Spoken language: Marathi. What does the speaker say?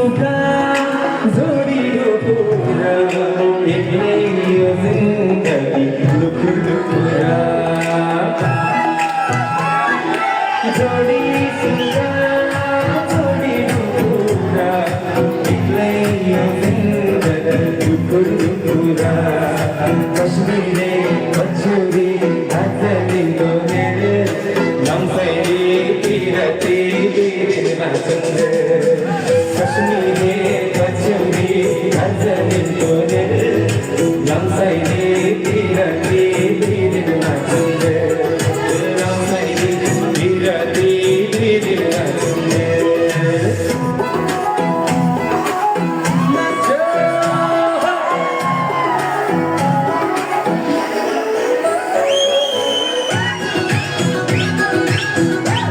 सुका जोडियो पुरा एक्लै यो जिन्दगी लुकुर लुकुरा जोडी सुका जोडियो पुरा एक्लै यो जिन्दगी लुकुर लुकुरा कश्मीरे पछुरी हातलिँदो मेरो लम्साइले पिरती बिरमा सुन्दर कश्मीरे पछुरी हातले